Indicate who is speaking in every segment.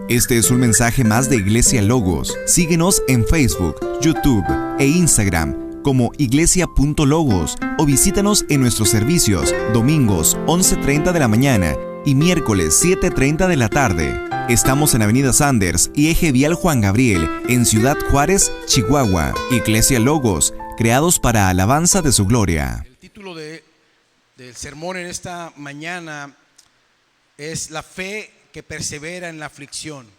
Speaker 1: Este es un mensaje más de Iglesia Logos. Síguenos en Facebook, YouTube e Instagram como iglesia.logos o visítanos en nuestros servicios domingos 11:30 de la mañana y miércoles 7:30 de la tarde. Estamos en Avenida Sanders y Eje Vial Juan Gabriel, en Ciudad Juárez, Chihuahua. Iglesia Logos, creados para alabanza de su gloria.
Speaker 2: El título del sermón en esta mañana es La fe que persevera en la aflicción.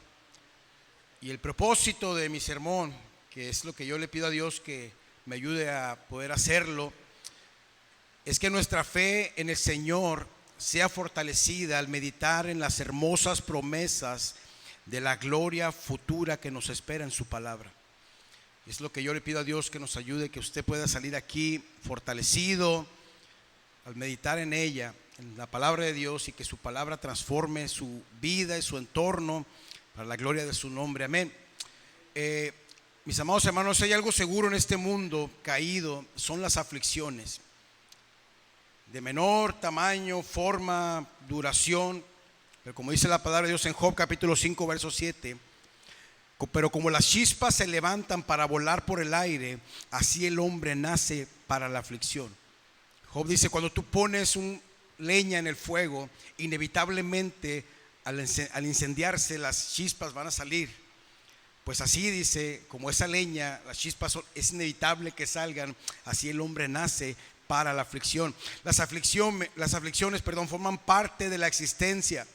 Speaker 2: Y el propósito de mi sermón, que es lo que yo le pido a Dios que me ayude a poder hacerlo, es que nuestra fe en el Señor sea fortalecida al meditar en las hermosas promesas de la gloria futura que nos espera en su palabra. Es lo que yo le pido a Dios, que nos ayude, que usted pueda salir aquí fortalecido al meditar en ella, en la palabra de Dios, y que su palabra transforme su vida y su entorno para la gloria de su nombre. Amén. Mis amados hermanos, hay algo seguro en este mundo caído, son las aflicciones, de menor tamaño, forma, duración, pero como dice la palabra de Dios en Job capítulo 5 verso 7, pero como las chispas se levantan para volar por el aire, así el hombre nace para la aflicción. Job dice, cuando tú pones leña en el fuego, inevitablemente al incendiarse las chispas van a salir. Pues así dice, como esa leña, las chispas es inevitable que salgan, así el hombre nace para la aflicción. Las aflicciones, forman parte de la existencia.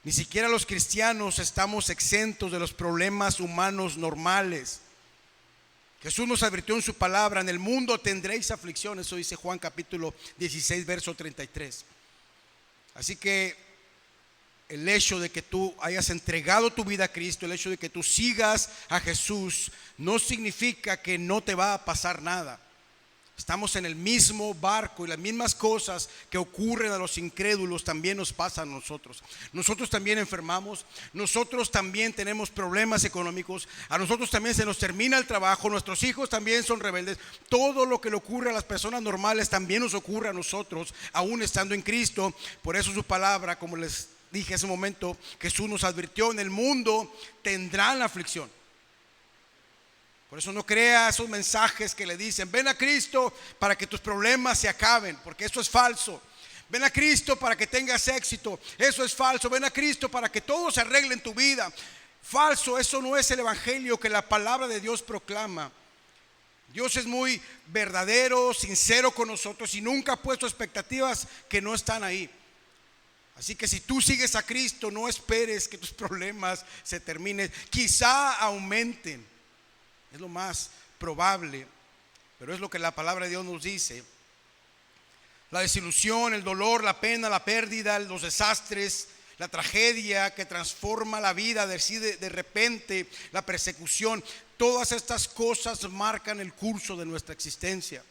Speaker 2: Ni siquiera los cristianos estamos exentos de los problemas humanos normales. Jesús nos advirtió en su palabra, en el mundo tendréis aflicción, eso dice Juan capítulo 16 verso 33. Así que el hecho de que tú hayas entregado tu vida a Cristo, el hecho de que tú sigas a Jesús, no significa que no te va a pasar nada. Estamos en el mismo barco y las mismas cosas que ocurren a los incrédulos también nos pasan a nosotros. Nosotros también enfermamos, nosotros también tenemos problemas económicos, a nosotros también se nos termina el trabajo, nuestros hijos también son rebeldes. Todo lo que le ocurre a las personas normales también nos ocurre a nosotros, aún estando en Cristo. Por eso su palabra, como les dije hace un momento, Jesús nos advirtió, en el mundo tendrán aflicción. Por eso no crea esos mensajes que le dicen, ven a Cristo para que tus problemas se acaben, porque eso es falso. Ven a Cristo para que tengas éxito, eso es falso. Ven a Cristo para que todo se arregle en tu vida. Falso, eso no es el evangelio que la palabra de Dios proclama. Dios es muy verdadero, sincero con nosotros y nunca ha puesto expectativas que no están ahí. Así que si tú sigues a Cristo, no esperes que tus problemas se terminen, quizá aumenten. Es lo más probable, pero es lo que la palabra de Dios nos dice. La desilusión, el dolor, la pena, la pérdida, los desastres, la tragedia que transforma la vida de repente, la persecución, todas estas cosas marcan el curso de nuestra existencia.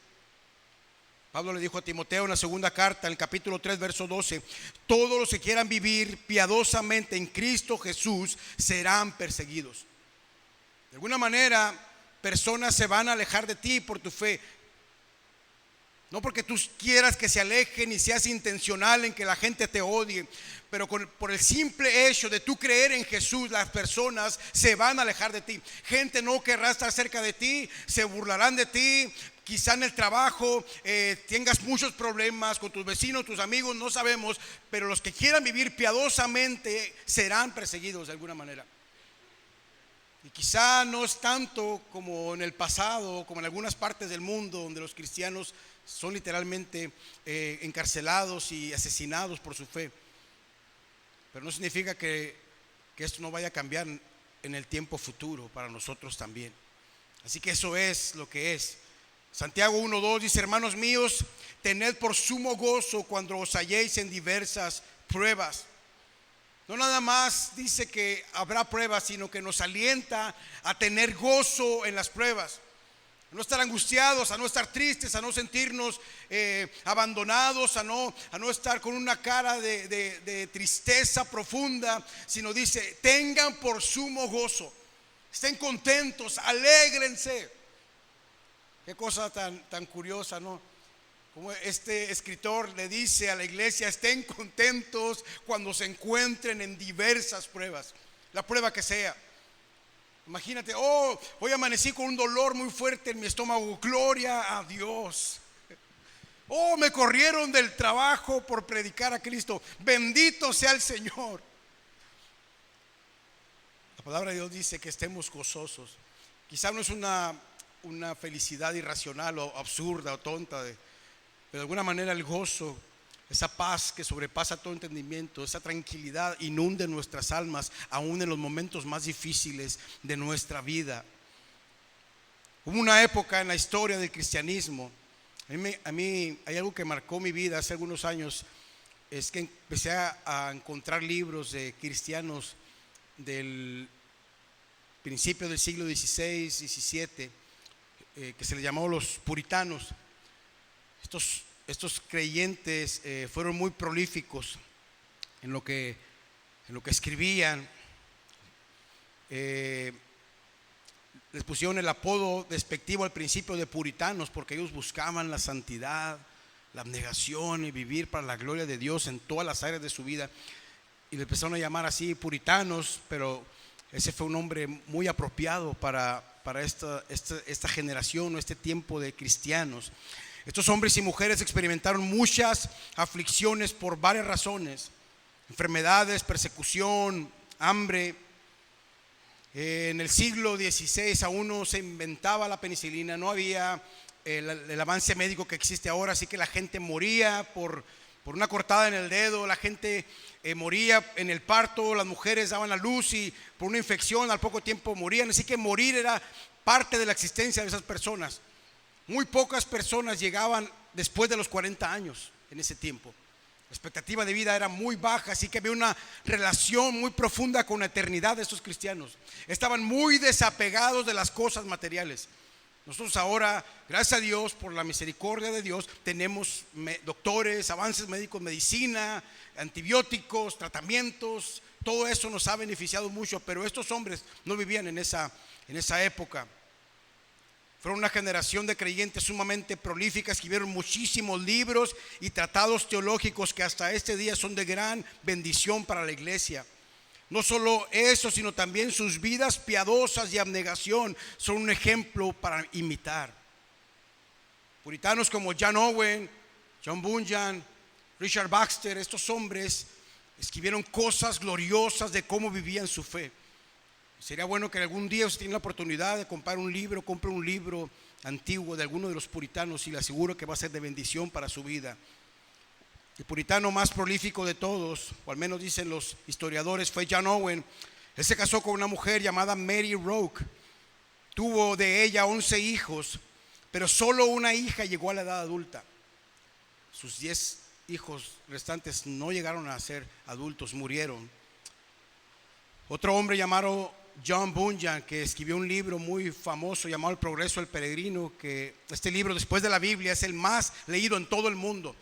Speaker 2: Pablo le dijo a Timoteo en la segunda carta, en el capítulo 3 verso 12, todos los que quieran vivir piadosamente en Cristo Jesús serán perseguidos. De alguna manera, personas se van a alejar de ti por tu fe. No porque tú quieras que se alejen y seas intencional en que la gente te odie, pero por el simple hecho de tú creer en Jesús, las personas se van a alejar de ti. Gente no querrá estar cerca de ti, se burlarán de ti. Quizá en el trabajo tengas muchos problemas con tus vecinos, tus amigos, no sabemos, pero los que quieran vivir piadosamente serán perseguidos de alguna manera. Y quizá no es tanto como en el pasado, como en algunas partes del mundo donde los cristianos son literalmente encarcelados y asesinados por su fe. Pero no significa que esto no vaya a cambiar en el tiempo futuro para nosotros también. Así que eso es lo que es. Santiago 1:2 dice, hermanos míos, tened por sumo gozo cuando os halléis en diversas pruebas. No nada más dice que habrá pruebas, sino que nos alienta a tener gozo en las pruebas, a no estar angustiados, a no estar tristes, a no sentirnos abandonados, a no estar con una cara de tristeza profunda, sino dice, tengan por sumo gozo, estén contentos, alégrense. Qué cosa tan curiosa, ¿no? Como este escritor le dice a la iglesia, estén contentos cuando se encuentren en diversas pruebas. la prueba que sea. Imagínate, hoy amanecí con un dolor muy fuerte en mi estómago, gloria a Dios. Me corrieron del trabajo por predicar a Cristo, bendito sea el Señor. La palabra de Dios dice que estemos gozosos. Quizá no es una felicidad irracional o absurda o tonta, pero de alguna manera el gozo, esa paz que sobrepasa todo entendimiento, esa tranquilidad inunde nuestras almas aún en los momentos más difíciles de nuestra vida. Hubo una época en la historia del cristianismo, a mí hay algo que marcó mi vida hace algunos años, es que empecé a encontrar libros de cristianos del principio del siglo XVI, XVII, que se les llamó los puritanos. Estos creyentes fueron muy prolíficos en lo que escribían. Les pusieron el apodo despectivo al principio de puritanos porque ellos buscaban la santidad, la abnegación y vivir para la gloria de Dios en todas las áreas de su vida. Y le empezaron a llamar así puritanos, pero ese fue un nombre muy apropiado para esta generación o este tiempo de cristianos. Estos hombres y mujeres experimentaron muchas aflicciones por varias razones: enfermedades, persecución, hambre. En el siglo XVI aún no se inventaba la penicilina, no había el avance médico que existe ahora, así que la gente moría por una cortada en el dedo, la gente moría en el parto, las mujeres daban a luz y por una infección al poco tiempo morían, así que morir era parte de la existencia de esas personas. Muy pocas personas llegaban después de los 40 años en ese tiempo. La expectativa de vida era muy baja, así que había una relación muy profunda con la eternidad de estos cristianos. Estaban muy desapegados de las cosas materiales. Nosotros ahora, gracias a Dios, por la misericordia de Dios, tenemos doctores, avances médicos, medicina, antibióticos, tratamientos. Todo eso nos ha beneficiado mucho, pero estos hombres no vivían en esa época. Fueron una generación de creyentes sumamente prolífica, escribieron muchísimos libros y tratados teológicos que hasta este día son de gran bendición para la iglesia. No solo eso, sino también sus vidas piadosas y abnegación son un ejemplo para imitar. Puritanos como John Owen, John Bunyan, Richard Baxter, estos hombres escribieron cosas gloriosas de cómo vivían su fe. Sería bueno que algún día usted tenga la oportunidad de comprar un libro, compre un libro antiguo de alguno de los puritanos y le aseguro que va a ser de bendición para su vida. El puritano más prolífico de todos, o al menos dicen los historiadores, fue John Owen. Él se casó con una mujer llamada Mary Rourke. Tuvo de ella 11 hijos, pero solo una hija llegó a la edad adulta. Sus 10 hijos restantes no llegaron a ser adultos, murieron. Otro hombre llamado John Bunyan, que escribió un libro muy famoso llamado El Progreso del Peregrino, que este libro, después de la Biblia, es el más leído en todo el mundo.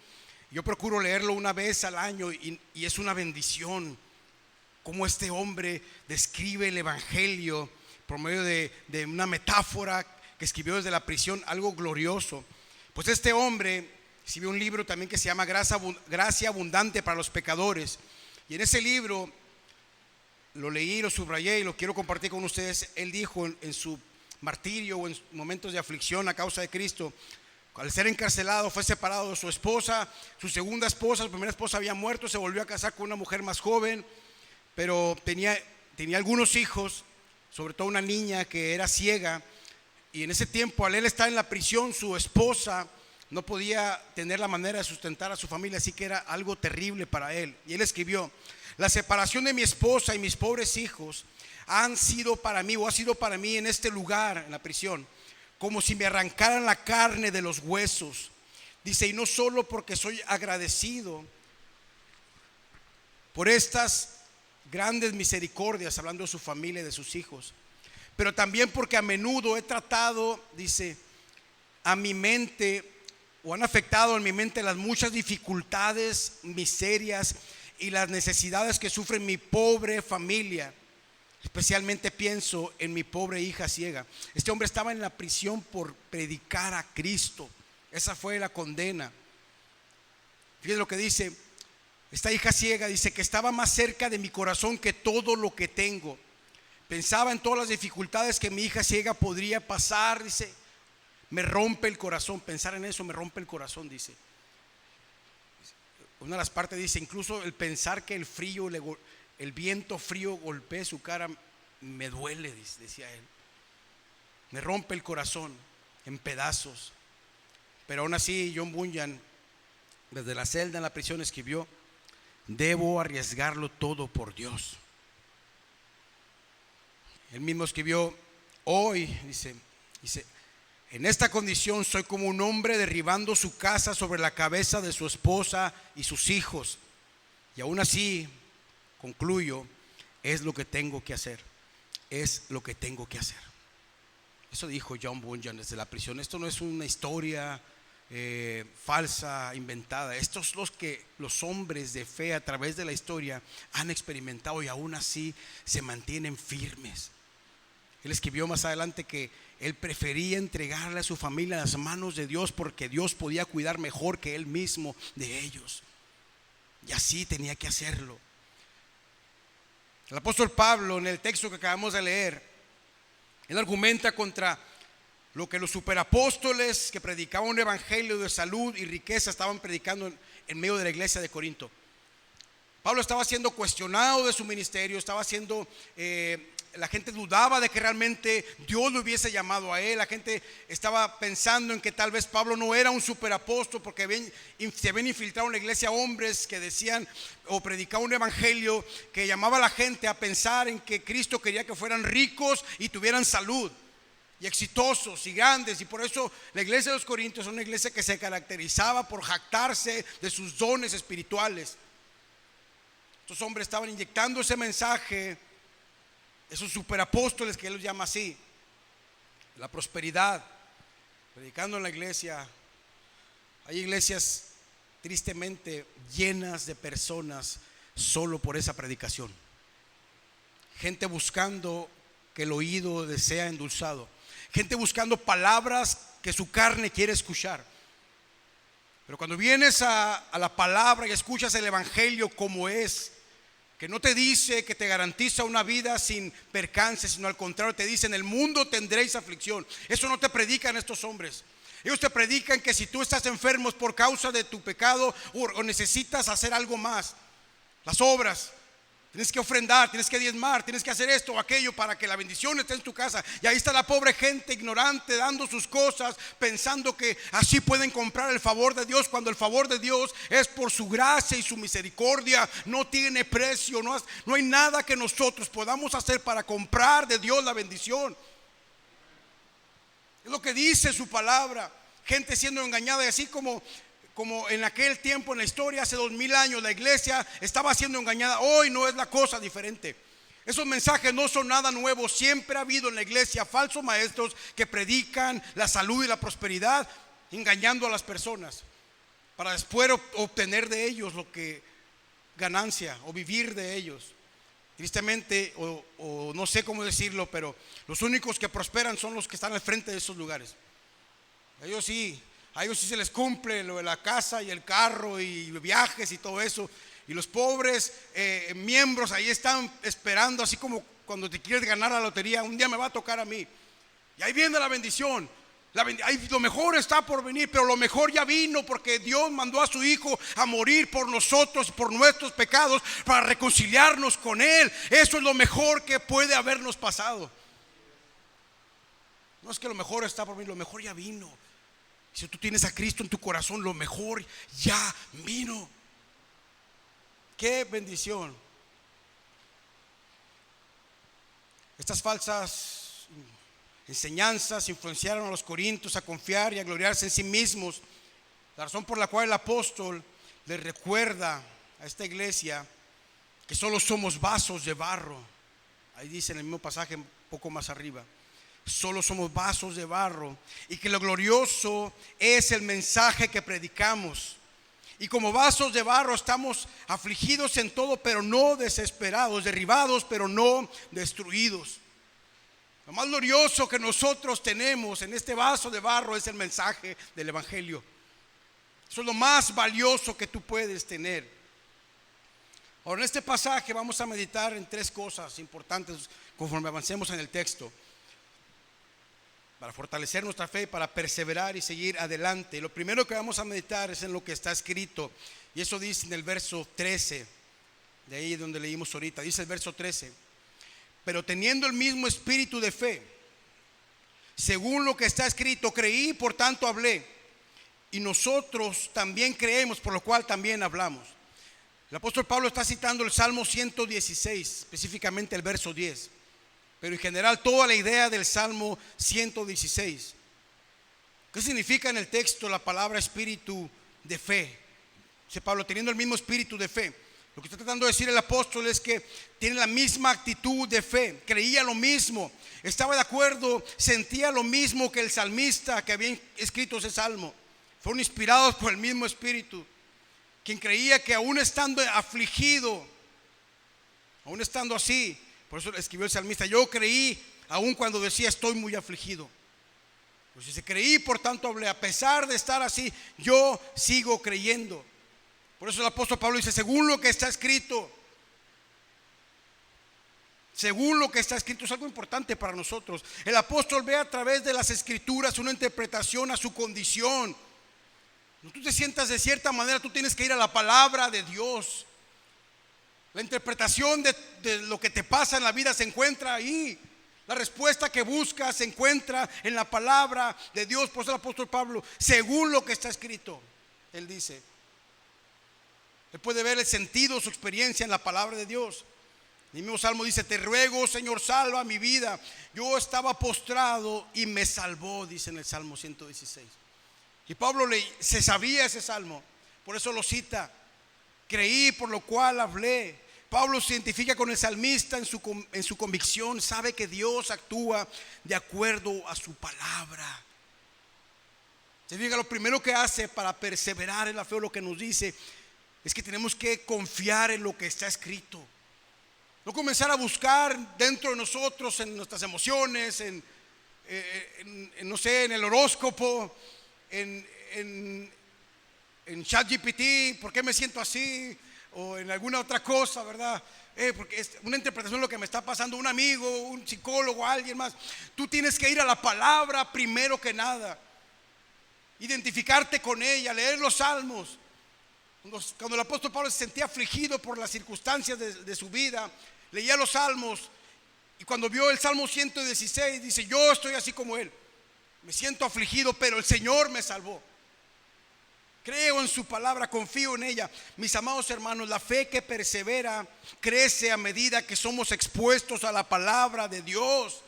Speaker 2: Yo procuro leerlo una vez al año y es una bendición cómo este hombre describe el evangelio por medio de una metáfora que escribió desde la prisión, algo glorioso. Pues este hombre escribió un libro también que se llama Gracia Abundante para los Pecadores, y en ese libro lo leí, lo subrayé y lo quiero compartir con ustedes. Él dijo en su martirio o en momentos de aflicción a causa de Cristo, al ser encarcelado fue separado de su esposa, su segunda esposa, su primera esposa había muerto, se volvió a casar con una mujer más joven, pero tenía algunos hijos, sobre todo una niña que era ciega, y en ese tiempo al él estar en la prisión, su esposa no podía tener la manera de sustentar a su familia, así que era algo terrible para él. Y él escribió: la separación de mi esposa y mis pobres hijos ha sido para mí en este lugar, en la prisión, como si me arrancaran la carne de los huesos. Dice, y no solo porque soy agradecido por estas grandes misericordias, hablando de su familia y de sus hijos, pero también porque a menudo he tratado, dice, a mi mente, o han afectado en mi mente las muchas dificultades, miserias y las necesidades que sufre mi pobre familia. Especialmente pienso en mi pobre hija ciega. Este hombre estaba en la prisión por predicar a Cristo. Esa fue la condena. Fíjense lo que dice: esta hija ciega, dice que estaba más cerca de mi corazón que todo lo que tengo. Pensaba en todas las dificultades que mi hija ciega podría pasar, dice. Me rompe el corazón, pensar en eso me rompe el corazón, dice. Una de las partes dice, incluso el pensar que el viento frío golpee su cara me duele, decía él. Me rompe el corazón en pedazos. Pero aún así John Bunyan, desde la celda en la prisión, escribió: debo arriesgarlo todo por Dios. Él mismo escribió: hoy, dice, en esta condición soy como un hombre derribando su casa sobre la cabeza de su esposa y sus hijos. Y aún así, concluyo, es lo que tengo que hacer. Es lo que tengo que hacer. Eso dijo John Bunyan desde la prisión. Esto no es una historia falsa, inventada. Estos son los hombres de fe a través de la historia han experimentado y aún así se mantienen firmes. Él escribió más adelante que él prefería entregarle a su familia a las manos de Dios porque Dios podía cuidar mejor que él mismo de ellos. Y así tenía que hacerlo. El apóstol Pablo, en el texto que acabamos de leer, él argumenta contra lo que los superapóstoles que predicaban un evangelio de salud y riqueza estaban predicando en medio de la iglesia de Corinto. Pablo estaba siendo cuestionado de su ministerio, la gente dudaba de que realmente Dios lo hubiese llamado a él. La gente estaba pensando en que tal vez Pablo no era un superapóstol porque se habían infiltrado en la iglesia hombres que decían o predicaban un evangelio que llamaba a la gente a pensar en que Cristo quería que fueran ricos y tuvieran salud y exitosos y grandes. Y por eso la iglesia de los Corintios es una iglesia que se caracterizaba por jactarse de sus dones espirituales. Estos hombres estaban inyectando ese mensaje, esos superapóstoles que él los llama así, la prosperidad, predicando en la iglesia. Hay iglesias tristemente llenas de personas solo por esa predicación. Gente buscando que el oído sea endulzado. Gente buscando palabras que su carne quiere escuchar. Pero cuando vienes a la palabra y escuchas el evangelio como es, que no te dice que te garantiza una vida sin percances, sino al contrario te dice: en el mundo tendréis aflicción. Eso no te predican estos hombres. Ellos te predican que si tú estás enfermo es por causa de tu pecado o necesitas hacer algo más. Las obras, tienes que ofrendar, tienes que diezmar, tienes que hacer esto o aquello para que la bendición esté en tu casa. Y ahí está la pobre gente ignorante dando sus cosas, pensando que así pueden comprar el favor de Dios, cuando el favor de Dios es por su gracia y su misericordia. No tiene precio, no hay nada que nosotros podamos hacer para comprar de Dios la bendición. Es lo que dice su palabra. Gente siendo engañada, y así como en aquel tiempo en la historia, hace 2000 años, la iglesia estaba siendo engañada. Hoy no es la cosa diferente. Esos mensajes no son nada nuevo. Siempre ha habido en la iglesia falsos maestros que predican la salud y la prosperidad, engañando a las personas para después obtener de ellos lo que ganancia o vivir de ellos. Tristemente, o no sé cómo decirlo, pero los únicos que prosperan son los que están al frente de esos lugares. A ellos sí se les cumple lo de la casa y el carro y viajes y todo eso. Y los pobres miembros ahí están esperando, así como cuando te quieres ganar la lotería: un día me va a tocar a mí. Y ahí viene la bendición. Lo mejor está por venir, pero lo mejor ya vino, porque Dios mandó a su Hijo a morir por nosotros, por nuestros pecados, para reconciliarnos con Él. Eso es lo mejor que puede habernos pasado. No es que lo mejor está por venir, lo mejor ya vino. Si tú tienes a Cristo en tu corazón, lo mejor ya vino. ¡Qué bendición! Estas falsas enseñanzas influenciaron a los corintios a confiar y a gloriarse en sí mismos. La razón por la cual el apóstol les recuerda a esta iglesia que solo somos vasos de barro. Ahí dice en el mismo pasaje un poco más arriba: solo somos vasos de barro, y que lo glorioso es el mensaje que predicamos. Y como vasos de barro estamos afligidos en todo, pero no desesperados, derribados, pero no destruidos. Lo más glorioso que nosotros tenemos en este vaso de barro es el mensaje del evangelio. Eso es lo más valioso que tú puedes tener. Ahora, en este pasaje vamos a meditar en tres cosas importantes conforme avancemos en el texto, para fortalecer nuestra fe, para perseverar y seguir adelante. Lo primero que vamos a meditar es en lo que está escrito, y eso dice en el verso 13, de ahí donde leímos ahorita. Dice el verso 13: pero teniendo el mismo espíritu de fe, según lo que está escrito, creí, por tanto hablé, y nosotros también creemos, por lo cual también hablamos. El apóstol Pablo está citando el Salmo 116, específicamente el verso 10, pero en general toda la idea del Salmo 116. ¿Qué significa en el texto la palabra espíritu de fe? Dice Pablo, teniendo el mismo espíritu de fe. Lo que está tratando de decir el apóstol es que tiene la misma actitud de fe, creía lo mismo, estaba de acuerdo, sentía lo mismo que el salmista que había escrito ese salmo. Fueron inspirados por el mismo espíritu, quien creía que aún estando afligido, aún estando así, por eso escribió el salmista: yo creí aún cuando decía estoy muy afligido. Pues dice, creí, por tanto hablé, a pesar de estar así, yo sigo creyendo. Por eso el apóstol Pablo dice, según lo que está escrito. Según lo que está escrito es algo importante para nosotros. El apóstol ve a través de las escrituras una interpretación a su condición. Cuando tú te sientas de cierta manera, tú tienes que ir a la palabra de Dios. La interpretación de lo que te pasa en la vida se encuentra ahí. La respuesta que buscas se encuentra en la palabra de Dios. Por eso el apóstol Pablo, según lo que está escrito, él dice, él puede ver el sentido, su experiencia en la palabra de Dios. El mismo salmo dice, te ruego, Señor, salva mi vida. Yo estaba postrado y me salvó, dice en el Salmo 116. Y Pablo se sabía ese salmo, por eso lo cita. Creí, por lo cual hablé. Pablo se identifica con el salmista en su convicción, sabe que Dios actúa de acuerdo a su palabra. Se diga, lo primero que hace para perseverar en la fe, lo que nos dice, es que tenemos que confiar en lo que está escrito. No comenzar a buscar dentro de nosotros, en nuestras emociones, no sé, en el horóscopo, en ChatGPT, ¿por qué me siento así? O en alguna otra cosa, ¿verdad? Porque es una interpretación de lo que me está pasando, un amigo, un psicólogo, alguien más. Tú tienes que ir a la palabra primero que nada, identificarte con ella, leer los salmos. Cuando el apóstol Pablo se sentía afligido por las circunstancias de su vida, leía los salmos, y cuando vio el Salmo 116 dice, yo estoy así como él, me siento afligido, pero el Señor me salvó. Creo en su palabra, confío en ella. Mis amados hermanos, la fe que persevera crece a medida que somos expuestos a la palabra de Dios.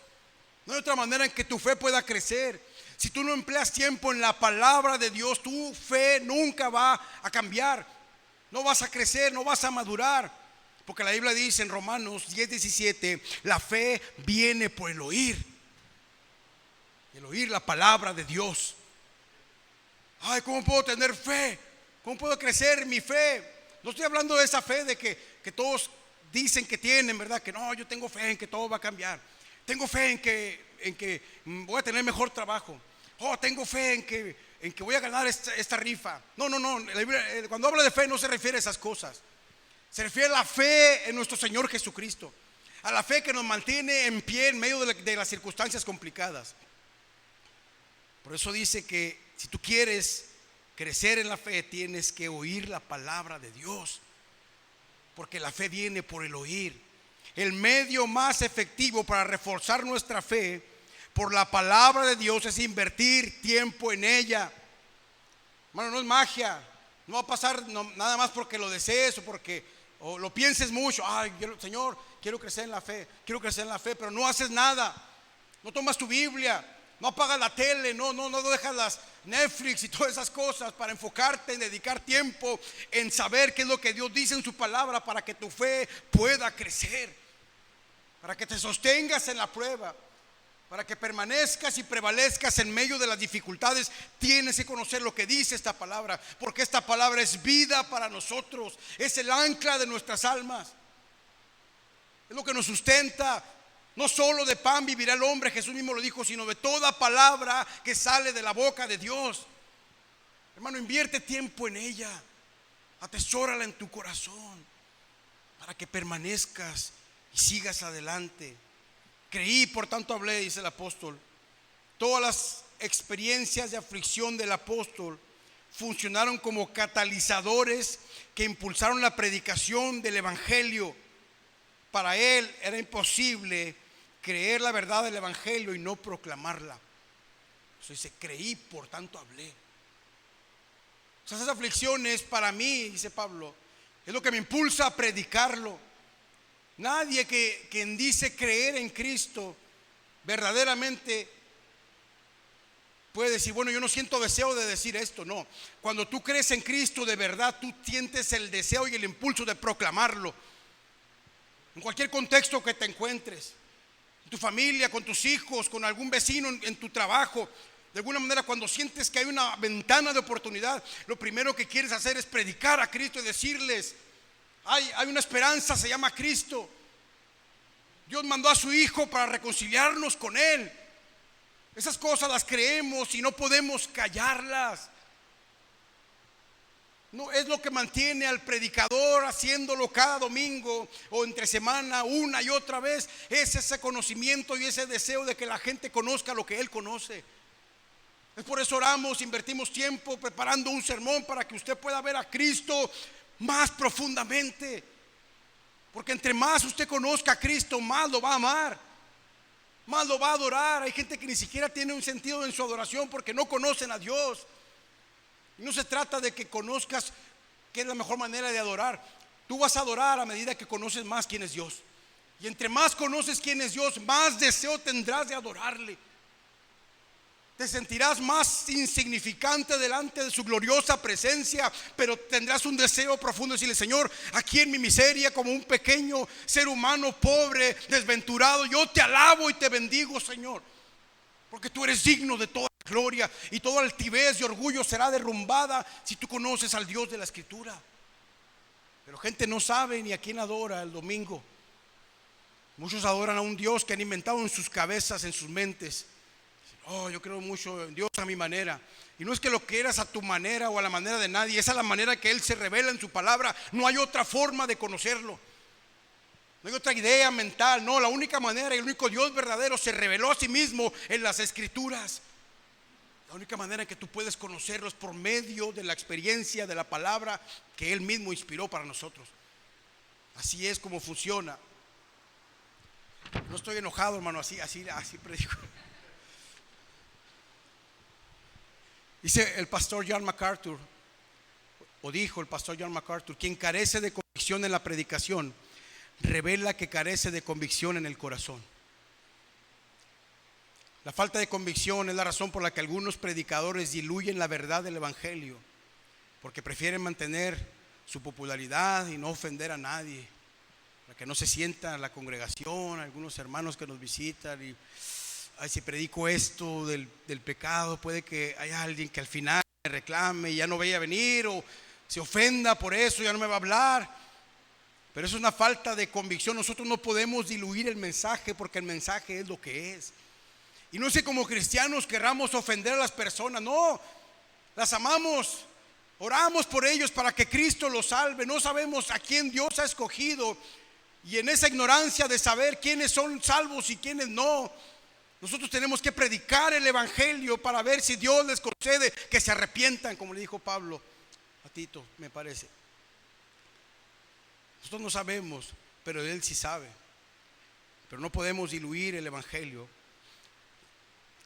Speaker 2: No hay otra manera en que tu fe pueda crecer. Si tú no empleas tiempo en la palabra de Dios, tu fe nunca va a cambiar. No vas a crecer, no vas a madurar. Porque la Biblia dice en Romanos 10:17, la fe viene por el oír. El oír la palabra de Dios. Ay, ¿cómo puedo tener fe? ¿Cómo puedo crecer mi fe? No estoy hablando de esa fe de que todos dicen que tienen, ¿verdad? Que no, yo tengo fe en que todo va a cambiar. Tengo fe en que voy a tener mejor trabajo. Oh, tengo fe en que voy a ganar esta rifa. No. Cuando habla de fe no se refiere a esas cosas. Se refiere a la fe en nuestro Señor Jesucristo. A la fe que nos mantiene en pie en medio de las circunstancias complicadas. Por eso dice que si tú quieres crecer en la fe, tienes que oír la palabra de Dios. Porque la fe viene por el oír. El medio más efectivo para reforzar nuestra fe por la palabra de Dios es invertir tiempo en ella. Hermano, no es magia. No va a pasar nada más porque lo desees o lo pienses mucho. Ay, Señor, quiero crecer en la fe, pero no haces nada. No tomas tu Biblia. No apagas la tele, no dejas las Netflix y todas esas cosas para enfocarte en dedicar tiempo en saber qué es lo que Dios dice en su palabra para que tu fe pueda crecer, para que te sostengas en la prueba, para que permanezcas y prevalezcas en medio de las dificultades. Tienes que conocer lo que dice esta palabra, porque esta palabra es vida para nosotros, es el ancla de nuestras almas, es lo que nos sustenta. No solo de pan vivirá el hombre, Jesús mismo lo dijo, sino de toda palabra que sale de la boca de Dios. Hermano, invierte tiempo en ella, atesórala en tu corazón. para que permanezcas y sigas adelante. Creí, por tanto hablé, dice el apóstol. Todas las experiencias de aflicción del apóstol funcionaron como catalizadores que impulsaron la predicación del evangelio. Para él era imposible creer la verdad del evangelio y no proclamarla. Entonces dice, creí, por tanto hablé. O sea, esas aflicciones para mí, dice Pablo, es lo que me impulsa a predicarlo. Nadie quien dice creer en Cristo verdaderamente puede decir, bueno, yo no siento deseo de decir esto. No, cuando tú crees en Cristo de verdad, tú sientes el deseo y el impulso de proclamarlo. En cualquier contexto que te encuentres, en tu familia, con tus hijos, con algún vecino, en tu trabajo, de alguna manera cuando sientes que hay una ventana de oportunidad, lo primero que quieres hacer es predicar a Cristo y decirles, hay una esperanza, se llama Cristo. Dios mandó a su Hijo para reconciliarnos con Él. Esas cosas las creemos y no podemos callarlas. No es lo que mantiene al predicador haciéndolo cada domingo o entre semana una y otra vez. Es ese conocimiento y ese deseo de que la gente conozca lo que él conoce. Es por eso oramos, invertimos tiempo preparando un sermón para que usted pueda ver a Cristo más profundamente. Porque entre más usted conozca a Cristo, más lo va a amar, más lo va a adorar. Hay gente que ni siquiera tiene un sentido en su adoración porque no conocen a Dios. Y no se trata de que conozcas qué es la mejor manera de adorar. Tú vas a adorar a medida que conoces más quién es Dios. Y entre más conoces quién es Dios, más deseo tendrás de adorarle. Te sentirás más insignificante delante de su gloriosa presencia, pero tendrás un deseo profundo de decirle, Señor, aquí en mi miseria, como un pequeño ser humano pobre, desventurado, yo te alabo y te bendigo, Señor, porque tú eres digno de toda gloria, y toda altivez y orgullo será derrumbada si tú conoces al Dios de la Escritura. Pero gente no sabe ni a quién adora el domingo. Muchos adoran a un Dios que han inventado en sus cabezas, en sus mentes. Oh, yo creo mucho en Dios a mi manera. Y no es que lo quieras a tu manera o a la manera de nadie, es a la manera que Él se revela en su palabra. No hay otra forma de conocerlo. No hay otra idea mental. No, la única manera y el único Dios verdadero se reveló a sí mismo en las Escrituras. La única manera en que tú puedes conocerlo es por medio de la experiencia de la palabra que Él mismo inspiró para nosotros. Así es como funciona. No estoy enojado, hermano, así predico. Dice el pastor John MacArthur, o dijo el pastor John MacArthur, quien carece de convicción en la predicación revela que carece de convicción en el corazón. La falta de convicción es la razón por la que algunos predicadores diluyen la verdad del evangelio, porque prefieren mantener su popularidad y no ofender a nadie, para que no se sienta la congregación, algunos hermanos que nos visitan y si predico esto del pecado, puede que haya alguien que al final me reclame y ya no vaya a venir, o se ofenda por eso, ya no me va a hablar. Pero eso es una falta de convicción. Nosotros no podemos diluir el mensaje, porque el mensaje es lo que es. Y no sé, como cristianos querramos ofender a las personas. No, las amamos, oramos por ellos para que Cristo los salve. No sabemos a quién Dios ha escogido, y en esa ignorancia de saber quiénes son salvos y quiénes no, nosotros tenemos que predicar el evangelio para ver si Dios les concede que se arrepientan, como le dijo Pablo a Tito, me parece. Nosotros no sabemos, pero Él sí sabe. Pero no podemos diluir el evangelio.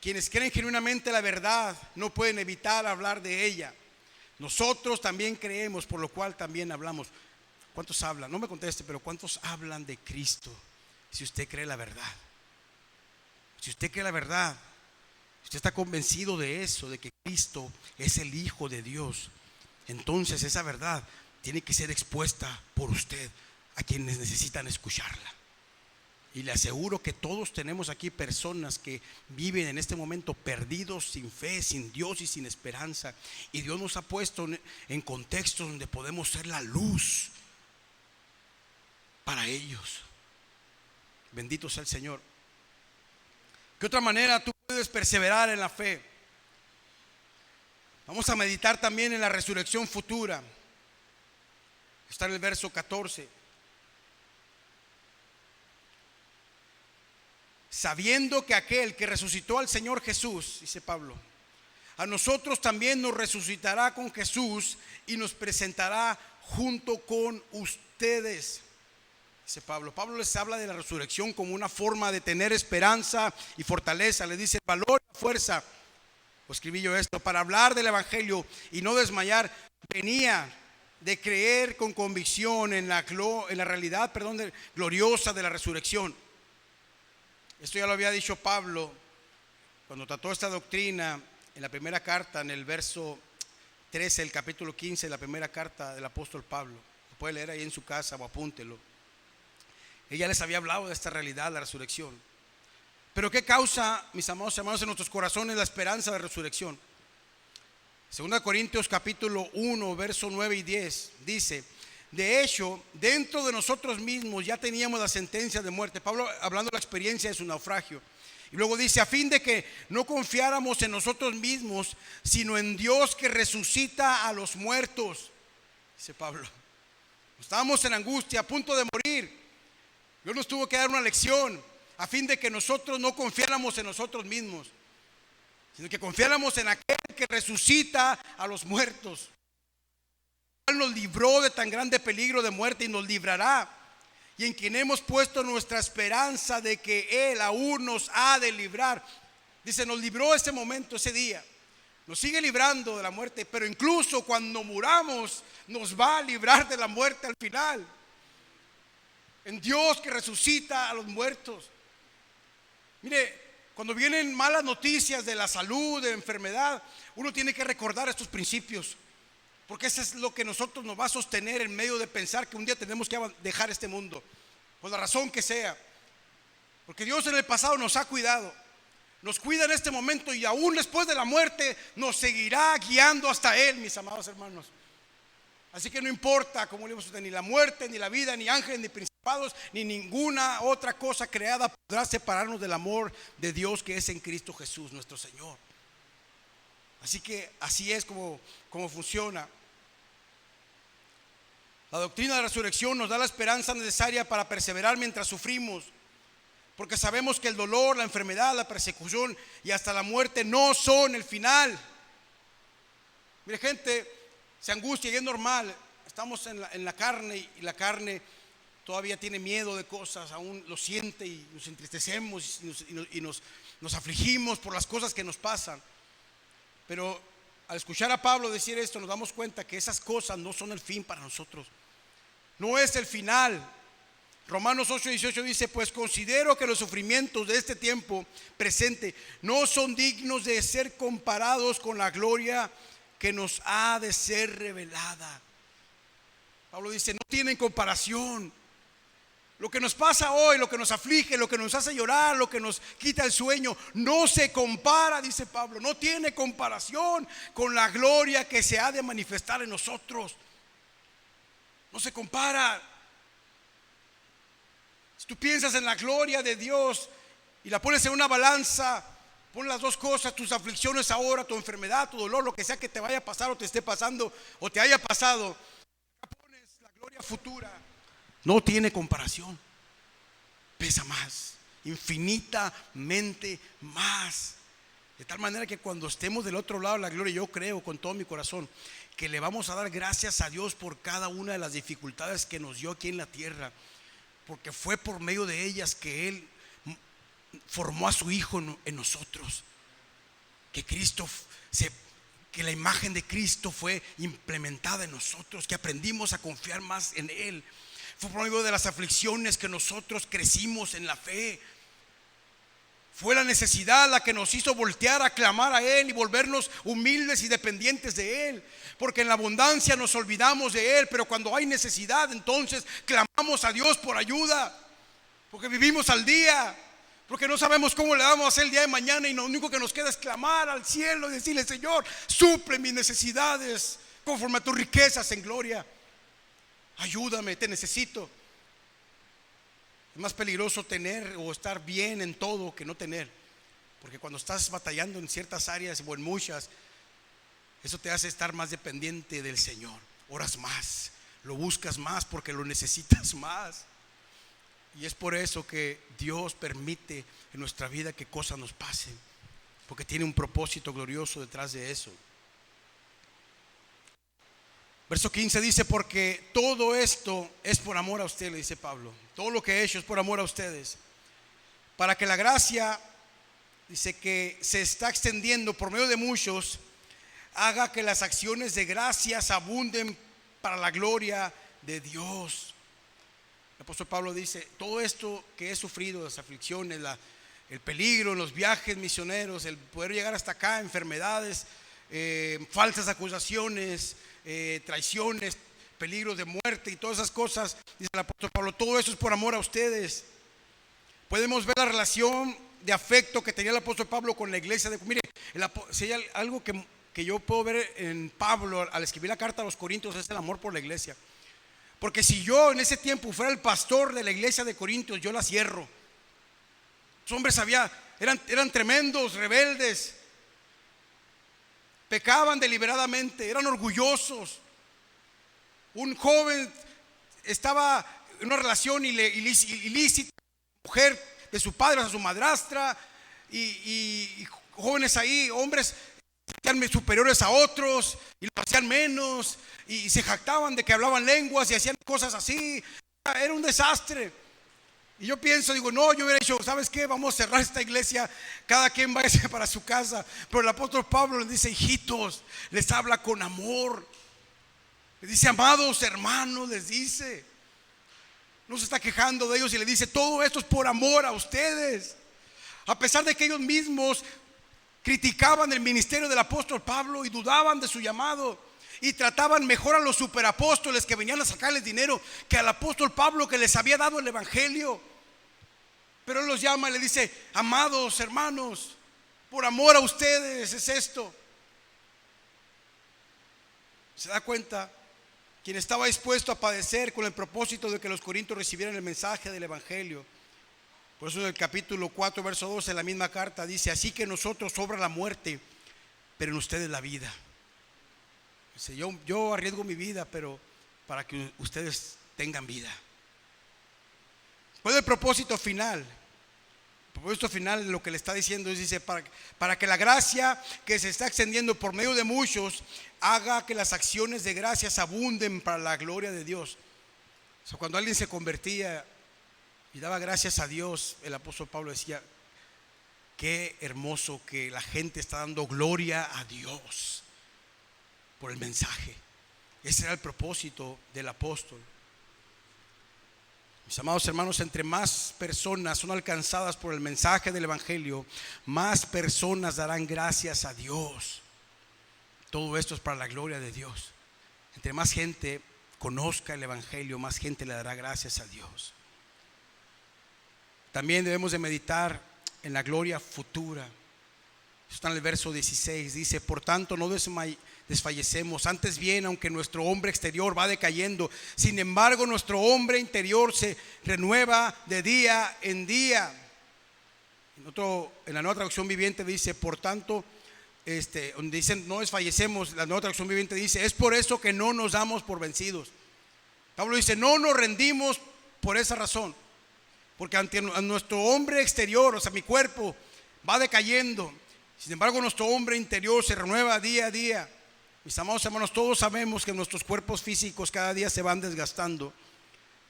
Speaker 2: Quienes creen genuinamente la verdad no pueden evitar hablar de ella. Nosotros también creemos, por lo cual también hablamos. ¿Cuántos hablan? No me conteste, pero ¿cuántos hablan de Cristo? Si usted cree la verdad. Si usted cree la verdad, usted está convencido de eso, de que Cristo es el Hijo de Dios, entonces esa verdad tiene que ser expuesta por usted a quienes necesitan escucharla. Y le aseguro que todos tenemos aquí personas que viven en este momento perdidos, sin fe, sin Dios y sin esperanza. Y Dios nos ha puesto en contextos donde podemos ser la luz para ellos. Bendito sea el Señor. ¿Qué otra manera tú puedes perseverar en la fe? Vamos a meditar también en la resurrección futura. Está en el verso 14. sabiendo que aquel que resucitó al Señor Jesús, dice Pablo, a nosotros también nos resucitará con Jesús y nos presentará junto con ustedes. Dice Pablo. Pablo les habla de la resurrección como una forma de tener esperanza y fortaleza. Les dice valor y fuerza. O escribí yo esto para hablar del evangelio y no desmayar. Venía de creer con convicción en la realidad, gloriosa de la resurrección. Esto ya lo había dicho Pablo cuando trató esta doctrina en la primera carta, en el verso 13, el capítulo 15 de la primera carta del apóstol Pablo. Lo puede leer ahí en su casa o apúntelo. Ella les había hablado de esta realidad, la resurrección. Pero ¿qué causa, mis amados hermanos, en nuestros corazones la esperanza de resurrección? 2 Corintios capítulo 1, verso 9 y 10 dice: de hecho, dentro de nosotros mismos ya teníamos la sentencia de muerte. Pablo hablando de la experiencia de su naufragio. Y luego dice: a fin de que no confiáramos en nosotros mismos, sino en Dios que resucita a los muertos. Dice Pablo. Estábamos en angustia, a punto de morir. Dios nos tuvo que dar una lección, a fin de que nosotros no confiáramos en nosotros mismos, sino que confiáramos en aquel que resucita a los muertos. Él nos libró de tan grande peligro de muerte y nos librará, y en quien hemos puesto nuestra esperanza de que Él aún nos ha de librar. Dice, nos libró ese momento, ese día. Nos sigue librando de la muerte, pero incluso cuando muramos nos va a librar de la muerte al final. En Dios que resucita a los muertos. Mire, cuando vienen malas noticias de la salud, de enfermedad, uno tiene que recordar estos principios, porque eso es lo que nosotros nos va a sostener en medio de pensar que un día tenemos que dejar este mundo, por la razón que sea. Porque Dios en el pasado nos ha cuidado, nos cuida en este momento, y aún después de la muerte nos seguirá guiando hasta Él, mis amados hermanos. Así que no importa, como le hemos dicho, ni la muerte, ni la vida, ni ángeles, ni principados, ni ninguna otra cosa creada podrá separarnos del amor de Dios que es en Cristo Jesús, nuestro Señor. Así que así es como funciona. La doctrina de la resurrección nos da la esperanza necesaria para perseverar mientras sufrimos, porque sabemos que el dolor, la enfermedad, la persecución y hasta la muerte no son el final. Mire, gente se angustia y es normal. Estamos en la carne, y la carne todavía tiene miedo de cosas, aún lo siente, y nos entristecemos y nos afligimos por las cosas que nos pasan. Pero al escuchar a Pablo decir esto, nos damos cuenta que esas cosas no son el fin para nosotros, no es el final. Romanos 8:18 dice: pues considero que los sufrimientos de este tiempo presente no son dignos de ser comparados con la gloria que nos ha de ser revelada. Pablo dice, no tienen comparación. Lo que nos pasa hoy, lo que nos aflige, lo que nos hace llorar, lo que nos quita el sueño, no se compara, dice Pablo, no tiene comparación con la gloria que se ha de manifestar en nosotros. No se compara. Si tú piensas en la gloria de Dios y la pones en una balanza, pon las dos cosas, tus aflicciones ahora, tu enfermedad, tu dolor, lo que sea que te vaya a pasar o te esté pasando o te haya pasado, pones la gloria futura, no tiene comparación. Pesa más, infinitamente más. De tal manera que cuando estemos del otro lado de la gloria, yo creo con todo mi corazón que le vamos a dar gracias a Dios por cada una de las dificultades que nos dio aquí en la tierra, porque fue por medio de ellas que Él formó a su Hijo en nosotros, que la imagen de Cristo fue implementada en nosotros, que aprendimos a confiar más en Él. Fue por medio de las aflicciones que nosotros crecimos en la fe. Fue la necesidad la que nos hizo voltear a clamar a Él y volvernos humildes y dependientes de Él, porque en la abundancia nos olvidamos de Él, pero cuando hay necesidad entonces clamamos a Dios por ayuda, porque vivimos al día, porque no sabemos cómo le vamos a hacer el día de mañana, y lo único que nos queda es clamar al cielo y decirle: Señor, suple mis necesidades conforme a tus riquezas en gloria. Ayúdame, te necesito. Es más peligroso tener o estar bien en todo que no tener, porque cuando estás batallando en ciertas áreas o en muchas, eso te hace estar más dependiente del Señor. Oras más, lo buscas más porque lo necesitas más. Y es por eso que Dios permite en nuestra vida que cosas nos pasen, porque tiene un propósito glorioso detrás de eso. Verso 15 dice: porque todo esto es por amor a usted, le dice Pablo. Todo lo que he hecho es por amor a ustedes, para que la gracia, dice, que se está extendiendo por medio de muchos, haga que las acciones de gracias abunden para la gloria de Dios. El apóstol Pablo dice: todo esto que he sufrido, las aflicciones, el peligro, los viajes misioneros, el poder llegar hasta acá, enfermedades, falsas acusaciones, traiciones, peligros de muerte y todas esas cosas, dice el apóstol Pablo, todo eso es por amor a ustedes. Podemos ver la relación de afecto que tenía el apóstol Pablo con la iglesia. Mire, si hay algo que yo puedo ver en Pablo al escribir la carta a los Corintios, es el amor por la iglesia. Porque si yo en ese tiempo fuera el pastor de la iglesia de Corintios, yo la cierro. Los hombres eran tremendos, rebeldes, pecaban deliberadamente, eran orgullosos. Un joven estaba en una relación ilícita, mujer de su padre, a su madrastra, y jóvenes ahí, hombres superiores a otros y lo hacían menos, y se jactaban de que hablaban lenguas y hacían cosas así. Era un desastre. Y yo pienso, digo, no, yo hubiera dicho, ¿sabes qué? Vamos a cerrar esta iglesia, cada quien vaya para su casa. Pero el apóstol Pablo les dice: hijitos, les habla con amor, les dice: amados hermanos, les dice, no se está quejando de ellos, y les dice: todo esto es por amor a ustedes. A pesar de que ellos mismos criticaban el ministerio del apóstol Pablo y dudaban de su llamado, y trataban mejor a los superapóstoles que venían a sacarles dinero que al apóstol Pablo, que les había dado el evangelio. Pero él los llama y le dice: amados hermanos, por amor a ustedes es esto. ¿Se da cuenta? Quien estaba dispuesto a padecer con el propósito de que los corintios recibieran el mensaje del evangelio. Por eso en el capítulo 4 verso 12 en la misma carta dice: así que nosotros sobra la muerte, pero en ustedes la vida. Dice: yo arriesgo mi vida, pero para que ustedes tengan vida. ¿Cuál es el propósito final? El propósito final, lo que le está diciendo es, dice, para que la gracia que se está extendiendo por medio de muchos haga que las acciones de gracias abunden para la gloria de Dios. O sea, cuando alguien se convertía y daba gracias a Dios, el apóstol Pablo decía: qué hermoso que la gente está dando gloria a Dios por el mensaje. Ese era el propósito del apóstol. Mis amados hermanos, entre más personas son alcanzadas por el mensaje del evangelio, más personas darán gracias a Dios. Todo esto es para la gloria de Dios. Entre más gente conozca el evangelio, más gente le dará gracias a Dios. También debemos de meditar en la gloria futura. Está en el verso 16, dice: por tanto no desfallecemos, antes bien, aunque nuestro hombre exterior va decayendo, sin embargo nuestro hombre interior se renueva de día en día. En la nueva traducción viviente dice: por tanto, donde dicen no desfallecemos, la nueva traducción viviente dice: es por eso que no nos damos por vencidos. Pablo dice: no nos rendimos por esa razón, porque ante nuestro hombre exterior, o sea, mi cuerpo, va decayendo. Sin embargo, nuestro hombre interior se renueva día a día. Mis amados hermanos, todos sabemos que nuestros cuerpos físicos cada día se van desgastando.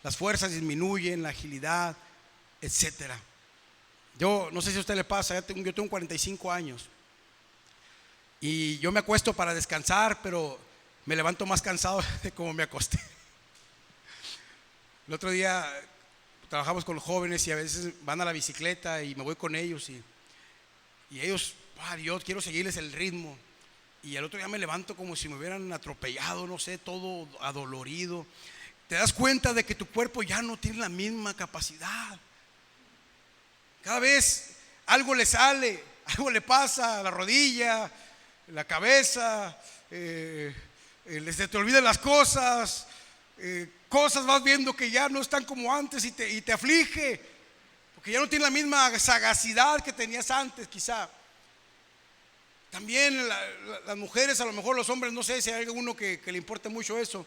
Speaker 2: Las fuerzas disminuyen, la agilidad, etcétera. Yo no sé si a usted le pasa, yo tengo 45 años y yo me acuesto para descansar, pero me levanto más cansado de como me acosté. El otro día trabajamos con los jóvenes y a veces van a la bicicleta y me voy con ellos y ellos, yo quiero seguirles el ritmo, y el otro día me levanto como si me hubieran atropellado, no sé, todo adolorido. Te das cuenta de que tu cuerpo ya no tiene la misma capacidad. Cada vez algo le sale, algo le pasa a la rodilla, la cabeza, se te olvidan las cosas, cosas vas viendo que ya no están como antes y te aflige, porque ya no tiene la misma sagacidad que tenías antes quizá. También las mujeres, a lo mejor los hombres, no sé si hay alguno que le importe mucho eso,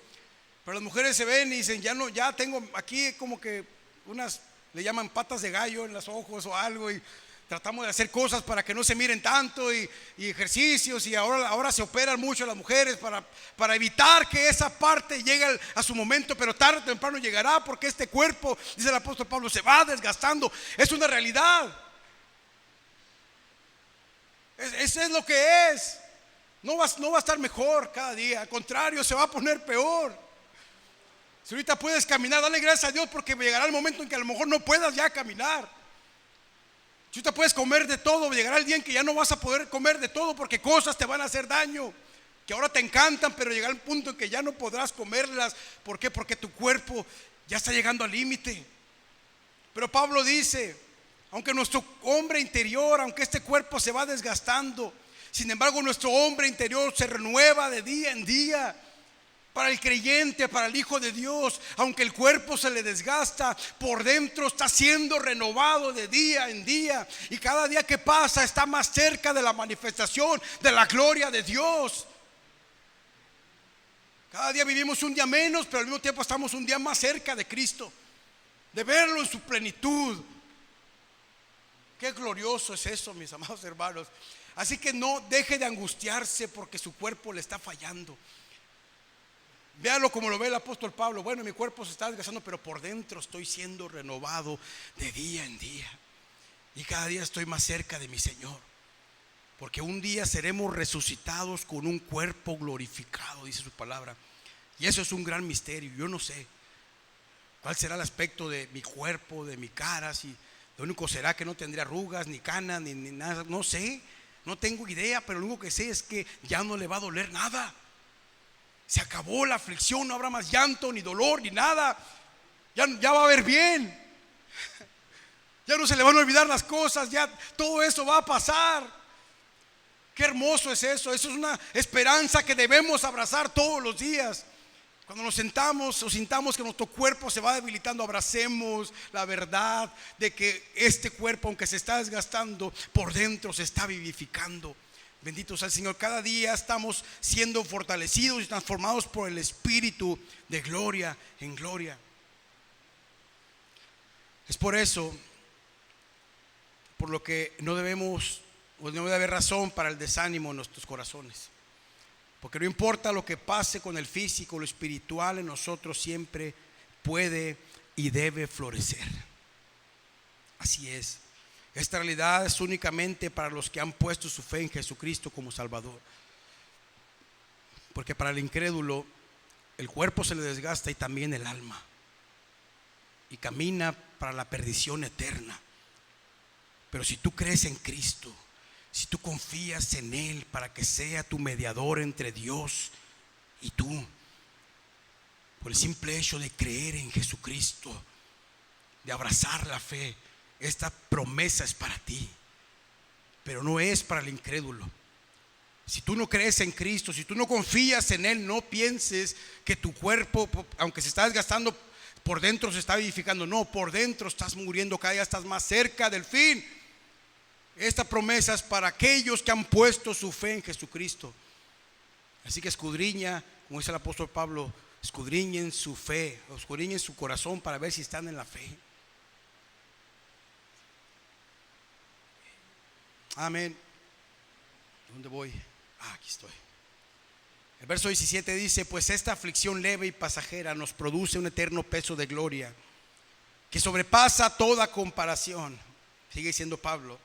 Speaker 2: pero las mujeres se ven y dicen: ya tengo aquí como que unas le llaman patas de gallo en los ojos o algo, y tratamos de hacer cosas para que no se miren tanto, y ejercicios, y ahora se operan mucho las mujeres para evitar que esa parte llegue a su momento, pero tarde o temprano llegará, porque este cuerpo, dice el apóstol Pablo, se va desgastando. Es una realidad. Eso es lo que es. No va a estar mejor cada día, al contrario, se va a poner peor. Si ahorita puedes caminar, dale gracias a Dios, porque llegará el momento en que a lo mejor no puedas ya caminar. Si ahorita puedes comer de todo, llegará el día en que ya no vas a poder comer de todo, porque cosas te van a hacer daño, que ahora te encantan, pero llegará el punto en que ya no podrás comerlas. ¿Por qué? Porque tu cuerpo ya está llegando al límite. Pero Pablo dice, aunque nuestro hombre interior, aunque este cuerpo se va desgastando, sin embargo nuestro hombre interior se renueva de día en día. Para el creyente, para el Hijo de Dios, aunque el cuerpo se le desgasta, por dentro está siendo renovado de día en día, y cada día que pasa está más cerca de la manifestación de la gloria de Dios. Cada día vivimos un día menos, pero al mismo tiempo estamos un día más cerca de Cristo, de verlo en su plenitud. Qué glorioso es eso, mis amados hermanos. Así que no deje de angustiarse porque su cuerpo le está fallando. Véalo como lo ve el apóstol Pablo. Bueno, mi cuerpo se está desgastando, pero por dentro estoy siendo renovado de día en día, y cada día estoy más cerca de mi Señor, porque un día seremos resucitados con un cuerpo glorificado, dice su palabra. Y eso es un gran misterio. Yo no sé cuál será el aspecto de mi cuerpo, de mi cara. Si lo único será que no tendré arrugas, ni canas, ni nada. No sé, no tengo idea, pero lo único que sé es que ya no le va a doler nada. Se acabó la aflicción, no habrá más llanto, ni dolor, ni nada. Ya va a haber bien. Ya no se le van a olvidar las cosas, ya todo eso va a pasar. Qué hermoso es eso. Eso es una esperanza que debemos abrazar todos los días. Cuando nos sentamos o sintamos que nuestro cuerpo se va debilitando, abracemos la verdad de que este cuerpo, aunque se está desgastando, por dentro se está vivificando. Bendito sea el Señor. Cada día estamos siendo fortalecidos y transformados por el Espíritu de gloria en gloria. Es por eso por lo que no debe haber razón para el desánimo en nuestros corazones, porque no importa lo que pase con el físico, lo espiritual en nosotros siempre puede y debe florecer. Así es. Esta realidad es únicamente para los que han puesto su fe en Jesucristo como Salvador, porque para el incrédulo el cuerpo se le desgasta y también el alma, y camina para la perdición eterna. Pero si tú crees en Cristo, si tú confías en Él para que sea tu mediador entre Dios y tú, por el simple hecho de creer en Jesucristo, de abrazar la fe, esta promesa es para ti, pero no es para el incrédulo. Si tú no crees en Cristo, si tú no confías en Él, no pienses que tu cuerpo, aunque se está desgastando, por dentro se está vivificando. No, por dentro estás muriendo, cada día estás más cerca del fin. Esta promesa es para aquellos que han puesto su fe en Jesucristo. Así que escudriña, como dice el apóstol Pablo, escudriñen su fe, escudriñen su corazón para ver si están en la fe. Amén. ¿Dónde voy? Aquí estoy. El verso 17 dice: pues esta aflicción leve y pasajera nos produce un eterno peso de gloria que sobrepasa toda comparación. Sigue diciendo Pablo.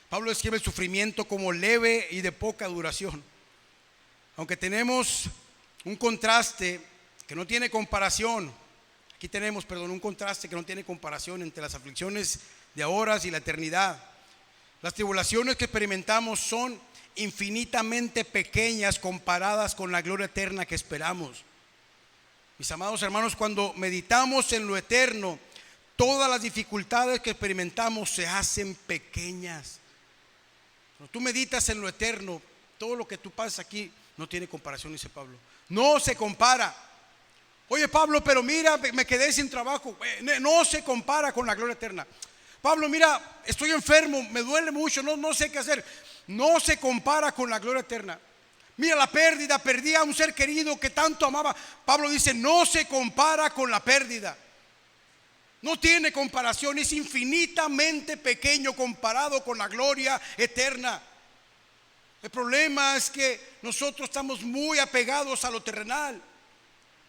Speaker 2: Pablo describe el sufrimiento como leve y de poca duración. Aunque tenemos un contraste que no tiene comparación. Aquí tenemos, un contraste que no tiene comparación entre las aflicciones de ahora y la eternidad. Las tribulaciones que experimentamos son infinitamente pequeñas comparadas con la gloria eterna que esperamos. Mis amados hermanos, cuando meditamos en lo eterno, todas las dificultades que experimentamos se hacen pequeñas. Cuando tú meditas en lo eterno, todo lo que tú pasas aquí no tiene comparación, dice Pablo. No se compara. Oye, Pablo, pero mira, me quedé sin trabajo. No se compara con la gloria eterna. Pablo, mira, estoy enfermo, me duele mucho, no sé qué hacer. No se compara con la gloria eterna. Mira la pérdida, perdí a un ser querido que tanto amaba. Pablo dice: no se compara con la pérdida. No tiene comparación, es infinitamente pequeño comparado con la gloria eterna. El problema es que nosotros estamos muy apegados a lo terrenal.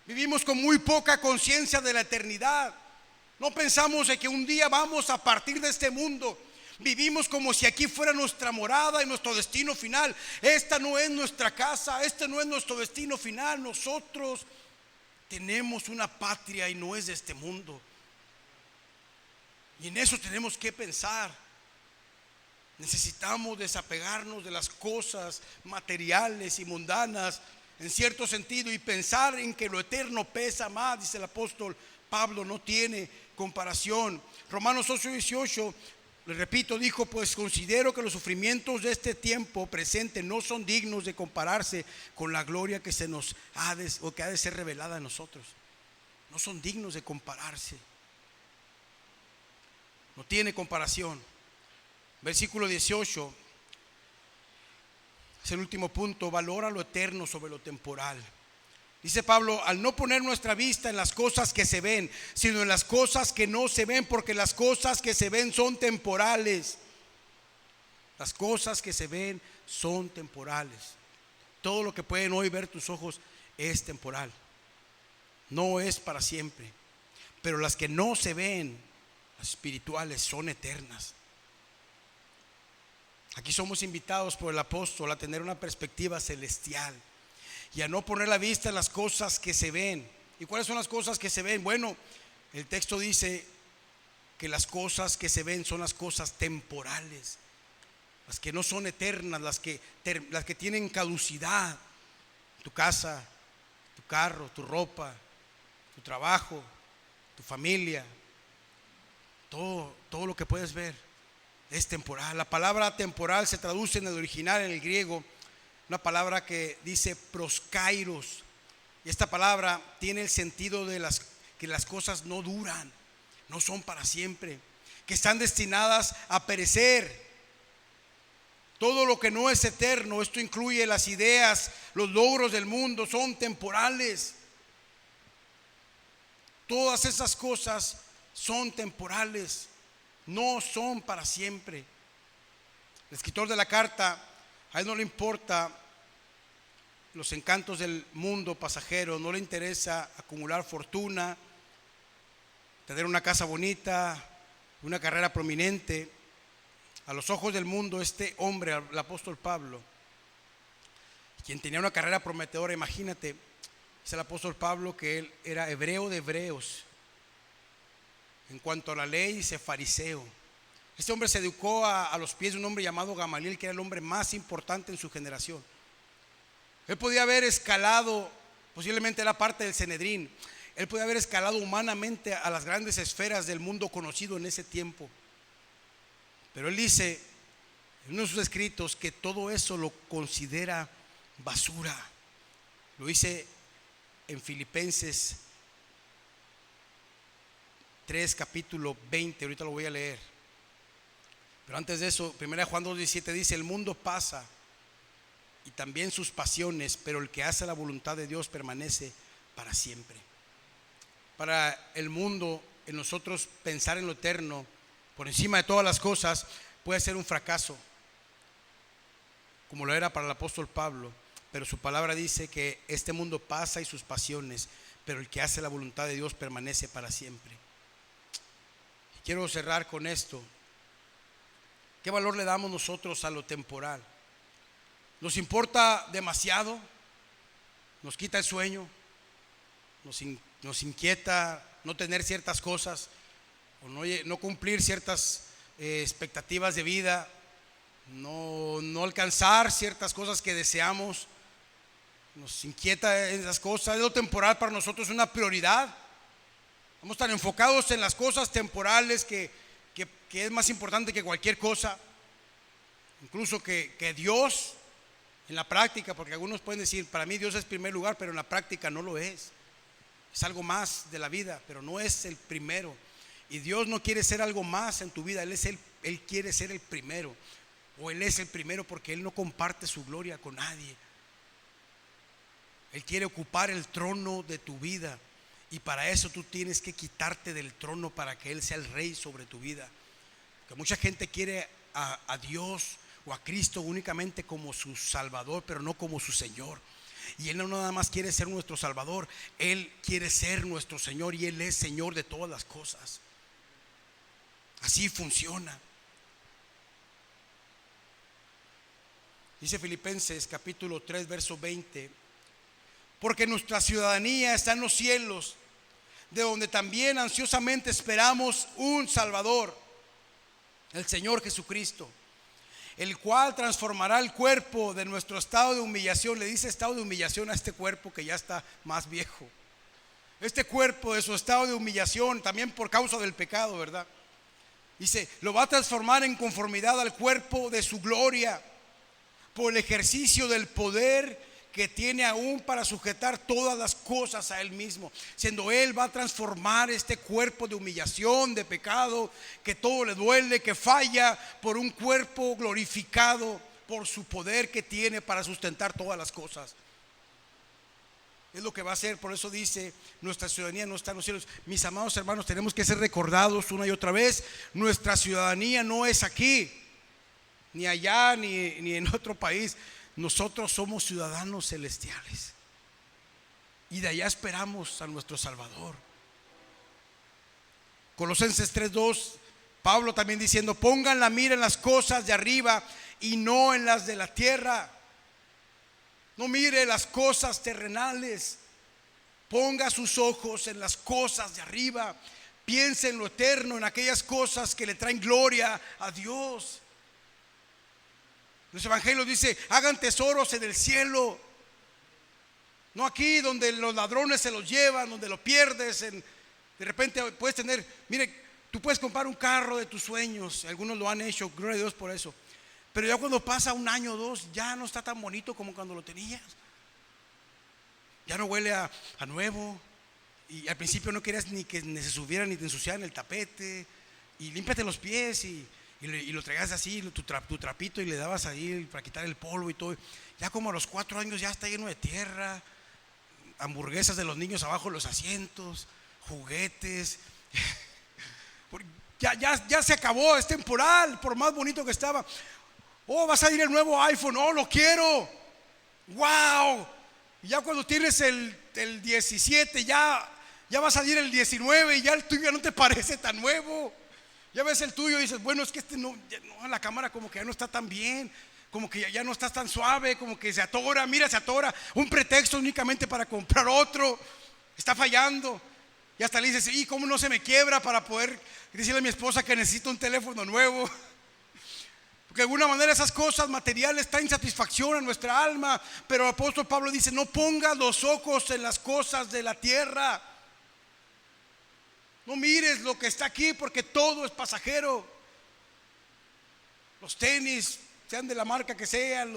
Speaker 2: Vivimos con muy poca conciencia de la eternidad. No pensamos en que un día vamos a partir de este mundo. Vivimos como si aquí fuera nuestra morada y nuestro destino final. Esta no es nuestra casa, este no es nuestro destino final. Nosotros tenemos una patria y no es de este mundo. Y en eso tenemos que pensar. Necesitamos desapegarnos de las cosas materiales y mundanas en cierto sentido y pensar en que lo eterno pesa más. Dice el apóstol Pablo, no tiene comparación. Romanos 8:18, le repito, dijo: pues considero que los sufrimientos de este tiempo presente no son dignos de compararse con la gloria que se nos que ha de ser revelada a nosotros. No son dignos de compararse. No tiene comparación. Versículo 18 es el último punto: valora lo eterno sobre lo temporal. Dice Pablo: al no poner nuestra vista en las cosas que se ven, sino en las cosas que no se ven, porque las cosas que se ven son temporales. Las cosas que se ven son temporales. Todo lo que pueden hoy ver tus ojos es temporal, no es para siempre. Pero las que no se ven, las espirituales, son eternas. Aquí somos invitados por el apóstol a tener una perspectiva celestial y a no poner la vista en las cosas que se ven. ¿Y cuáles son las cosas que se ven? Bueno, el texto dice que las cosas que se ven son las cosas temporales, las que no son eternas, las que tienen caducidad. Tu casa, tu carro, tu ropa, tu trabajo, tu familia, todo lo que puedes ver es temporal. La palabra temporal se traduce en el original, en el griego, una palabra que dice proskairos. Y esta palabra tiene el sentido de que las cosas no duran, no son para siempre, que están destinadas a perecer. Todo lo que no es eterno, esto incluye las ideas, los logros del mundo, son temporales. Todas esas cosas son temporales, no son para siempre. El escritor de la carta, a él no le importa los encantos del mundo pasajero, no le interesa acumular fortuna, tener una casa bonita, una carrera prominente. A los ojos del mundo, este hombre, el apóstol Pablo, quien tenía una carrera prometedora, imagínate, es el apóstol Pablo, que él era hebreo de hebreos. En cuanto a la ley, dice fariseo. Este hombre se educó a los pies de un hombre llamado Gamaliel, que era el hombre más importante en su generación. Él podía haber escalado, posiblemente era parte del Sanedrín, él podía haber escalado humanamente a las grandes esferas del mundo conocido en ese tiempo. Pero él dice en uno de sus escritos que todo eso lo considera basura. Lo dice en Filipenses 3, capítulo 20, ahorita lo voy a leer. Pero antes de eso, 1 Juan 2:17 dice: el mundo pasa y también sus pasiones, pero el que hace la voluntad de Dios permanece para siempre. Para el mundo, en nosotros pensar en lo eterno por encima de todas las cosas puede ser un fracaso, como lo era para el apóstol Pablo. Pero su palabra dice que este mundo pasa y sus pasiones, pero el que hace la voluntad de Dios permanece para siempre. Quiero cerrar con esto. ¿Qué valor le damos nosotros a lo temporal? ¿Nos importa demasiado? ¿Nos quita el sueño? ¿Nos inquieta no tener ciertas cosas? ¿O no cumplir ciertas expectativas de vida? ¿No alcanzar ciertas cosas que deseamos? ¿Nos inquieta esas cosas? ¿Es lo temporal para nosotros una prioridad? Estamos tan enfocados en las cosas temporales que es más importante que cualquier cosa, incluso que Dios en la práctica, porque algunos pueden decir: para mí Dios es primer lugar, pero en la práctica no lo es. Es algo más de la vida, pero no es el primero. Y Dios no quiere ser algo más en tu vida. Él quiere ser el primero, o Él es el primero, porque Él no comparte su gloria con nadie. Él quiere ocupar el trono de tu vida. Y para eso tú tienes que quitarte del trono para que Él sea el rey sobre tu vida. Que mucha gente quiere a Dios o a Cristo únicamente como su Salvador, pero no como su Señor. Y Él no nada más quiere ser nuestro Salvador, Él quiere ser nuestro Señor, y Él es Señor de todas las cosas. Así funciona. Dice Filipenses capítulo 3 verso 20: porque nuestra ciudadanía está en los cielos, de donde también ansiosamente esperamos un Salvador, el Señor Jesucristo, el cual transformará el cuerpo de nuestro estado de humillación. Le dice estado de humillación a este cuerpo que ya está más viejo. Este cuerpo de su estado de humillación, también por causa del pecado, ¿verdad? Dice, lo va a transformar en conformidad al cuerpo de su gloria, por el ejercicio del poder que tiene aún para sujetar todas las cosas a Él mismo. Siendo Él va a transformar este cuerpo de humillación, de pecado, que todo le duele, que falla, por un cuerpo glorificado por su poder que tiene para sustentar todas las cosas. Es lo que va a hacer. Por eso dice, nuestra ciudadanía no está en los cielos. Mis amados hermanos, tenemos que ser recordados una y otra vez: nuestra ciudadanía no es aquí, ni allá, ni en otro país. Nosotros somos ciudadanos celestiales, y de allá esperamos a nuestro Salvador. Colosenses 3:2, Pablo también diciendo: pongan la mira en las cosas de arriba y no en las de la tierra. No mire las cosas terrenales, ponga sus ojos en las cosas de arriba. Piense en lo eterno, en aquellas cosas que le traen gloria a Dios. Los evangelios dice: hagan tesoros en el cielo, no aquí donde los ladrones se los llevan, donde lo pierdes. De repente puedes tener, mire, tú puedes comprar un carro de tus sueños, algunos lo han hecho, gloria a Dios por eso, pero ya cuando pasa un año o dos, ya no está tan bonito como cuando lo tenías. Ya no huele a nuevo, y al principio no querías ni que se subiera ni te ensuciaran el tapete, y límpiate los pies y lo traigas así, tu trapito, y le dabas ahí para quitar el polvo y todo. Ya como a los 4 años ya está lleno de tierra, hamburguesas de los niños abajo de los asientos, juguetes. Ya se acabó, es temporal, por más bonito que estaba. Oh, va a salir el nuevo iPhone, oh, lo quiero, wow. Y ya cuando tienes el 17, ya va a salir el 19, y ya el tuyo ya no te parece tan nuevo. Ya ves el tuyo y dices, bueno, es que no, la cámara como que ya no está tan bien, como que ya no está tan suave, como que se atora, mira, se atora. Un pretexto únicamente para comprar otro, está fallando. Y hasta le dices, ¿y cómo no se me quiebra para poder decirle a mi esposa que necesito un teléfono nuevo? Porque de alguna manera esas cosas materiales traen satisfacción a nuestra alma. Pero el apóstol Pablo dice: no pongas los ojos en las cosas de la tierra. No mires lo que está aquí, porque todo es pasajero. Los tenis, sean de la marca que sean,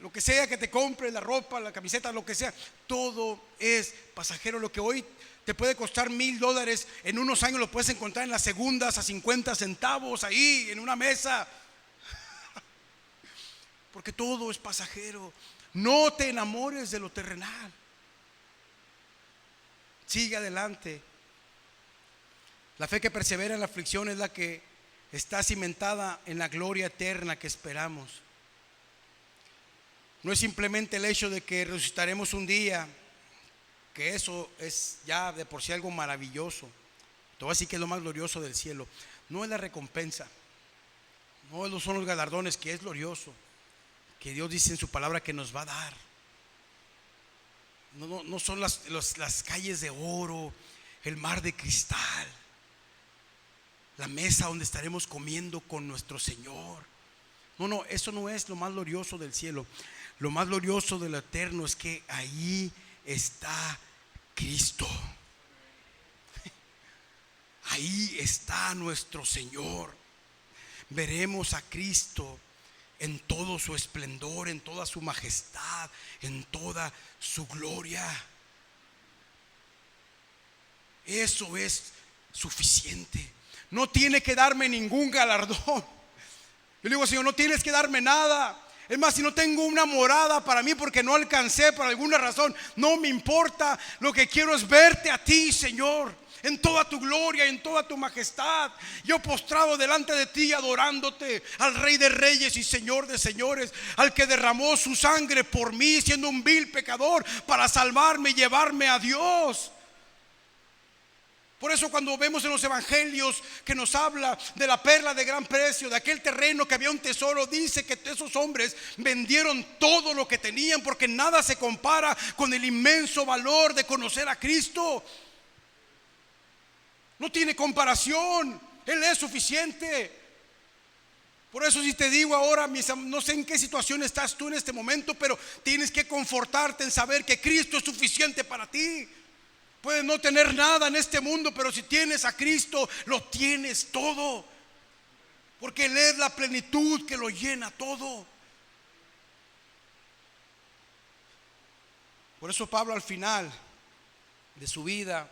Speaker 2: lo que sea que te compres, la ropa, la camiseta, lo que sea, todo es pasajero. Lo que hoy te puede costar $1,000, en unos años lo puedes encontrar en las segundas a 50 centavos ahí en una mesa. Porque todo es pasajero. No te enamores de lo terrenal. Sigue adelante. La fe que persevera en la aflicción es la que está cimentada en la gloria eterna que esperamos. No es simplemente el hecho de que resucitaremos un día, que eso es ya de por sí algo maravilloso. Todo así que es lo más glorioso del cielo. No es la recompensa, no son los galardones, que es glorioso, que Dios dice en su palabra que nos va a dar. No son las calles de oro, el mar de cristal, la mesa donde estaremos comiendo con nuestro Señor. No, eso no es lo más glorioso del cielo. Lo más glorioso de lo eterno es que ahí está Cristo. Ahí está nuestro Señor. Veremos a Cristo en todo su esplendor, en toda su majestad, en toda su gloria. Eso es suficiente. No tiene que darme ningún galardón. Yo le digo, Señor, no tienes que darme nada. Es más, si no tengo una morada para mí porque no alcancé por alguna razón, no me importa. Lo que quiero es verte a ti, Señor, en toda tu gloria, en toda tu majestad. Yo postrado delante de ti, adorándote, al Rey de Reyes y Señor de Señores, al que derramó su sangre por mí, siendo un vil pecador, para salvarme y llevarme a Dios. Por eso cuando vemos en los evangelios que nos habla de la perla de gran precio, de aquel terreno que había un tesoro, dice que esos hombres vendieron todo lo que tenían, porque nada se compara con el inmenso valor de conocer a Cristo. No tiene comparación, Él es suficiente. Por eso si te digo ahora, no sé en qué situación estás tú en este momento, pero tienes que confortarte en saber que Cristo es suficiente para ti. Puedes no tener nada en este mundo, pero si tienes a Cristo, lo tienes todo, porque Él es la plenitud que lo llena todo. Por eso Pablo, al final de su vida,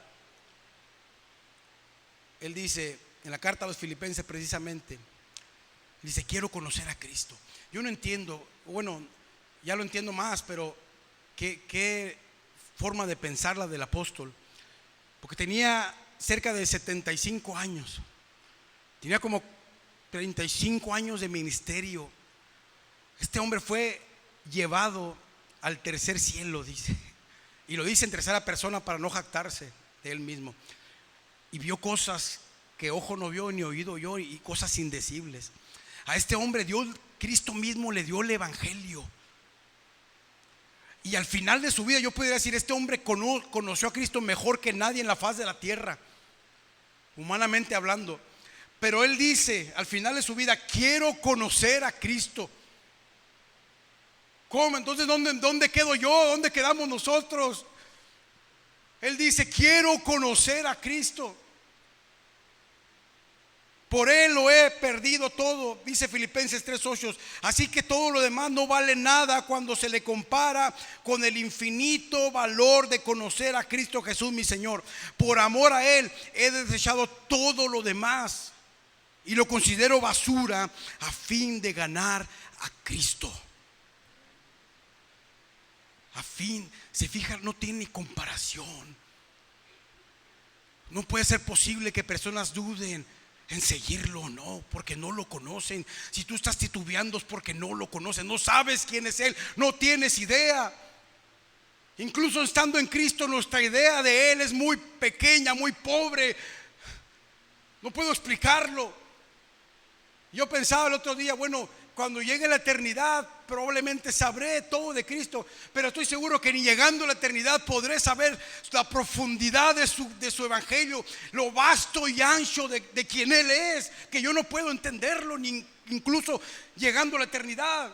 Speaker 2: él dice en la carta a los Filipenses, precisamente, dice: quiero conocer a Cristo. Yo no entiendo, bueno, ya lo entiendo más, pero qué forma de pensar la del apóstol, porque tenía cerca de 75 años, tenía como 35 años de ministerio. Este hombre fue llevado al tercer cielo, dice, y lo dice en tercera persona para no jactarse de él mismo, y vio cosas que ojo no vio ni oído oyó, y cosas indecibles. A este hombre Cristo mismo le dio el evangelio. Y al final de su vida yo podría decir: este hombre conoció a Cristo mejor que nadie en la faz de la tierra, humanamente hablando. Pero él dice al final de su vida: quiero conocer a Cristo. ¿Cómo? Entonces ¿dónde quedo yo? ¿Dónde quedamos nosotros? Él dice: quiero conocer a Cristo. Por Él lo he perdido todo, dice Filipenses 3:8. Así que todo lo demás no vale nada cuando se le compara con el infinito valor de conocer a Cristo Jesús mi Señor. Por amor a Él he desechado todo lo demás y lo considero basura a fin de ganar a Cristo. A fin, se fijan, no tiene comparación. No puede ser posible que personas duden en seguirlo o no, porque no lo conocen. Si tú estás titubeando es porque no lo conoces, no sabes quién es Él, no tienes idea. Incluso estando en Cristo, nuestra idea de Él es muy pequeña, muy pobre. No puedo explicarlo. Yo pensaba el otro día: bueno, cuando llegue la eternidad probablemente sabré todo de Cristo, pero estoy seguro que ni llegando a la eternidad podré saber la profundidad de su evangelio, lo vasto y ancho de quien Él es, que yo no puedo entenderlo ni incluso llegando a la eternidad.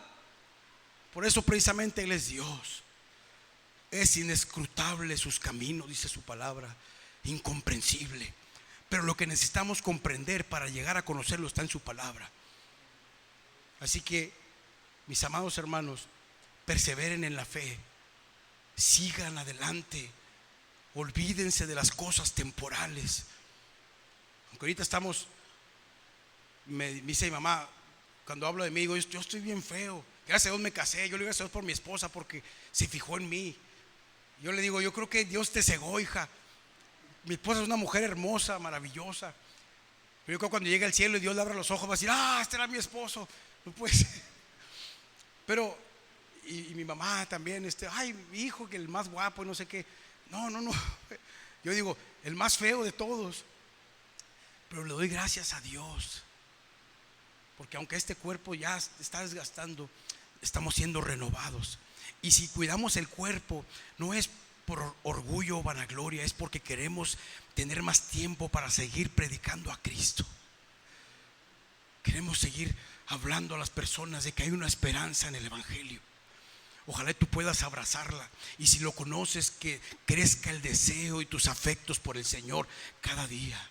Speaker 2: Por eso precisamente Él es Dios. Es inescrutable sus caminos, dice su palabra, incomprensible. Pero lo que necesitamos comprender para llegar a conocerlo está en su palabra. Así que, mis amados hermanos, perseveren en la fe, sigan adelante, olvídense de las cosas temporales. Aunque ahorita me dice mi mamá, cuando hablo de mí, digo: yo estoy bien feo, gracias a Dios me casé. Yo le digo gracias a Dios por mi esposa, porque se fijó en mí. Yo le digo: yo creo que Dios te cegó, hija. Mi esposa es una mujer hermosa, maravillosa. Pero yo creo que cuando llegue al cielo y Dios le abra los ojos, va a decir: este era mi esposo. No puede ser. Pero, y mi mamá también, ay, mi hijo, que el más guapo, no sé qué. No. Yo digo: el más feo de todos. Pero le doy gracias a Dios, porque aunque este cuerpo ya está desgastando, estamos siendo renovados. Y si cuidamos el cuerpo, no es por orgullo o vanagloria, es porque queremos tener más tiempo para seguir predicando a Cristo. Queremos seguir hablando a las personas de que hay una esperanza en el evangelio. Ojalá tú puedas abrazarla, y si lo conoces, que crezca el deseo y tus afectos por el Señor cada día.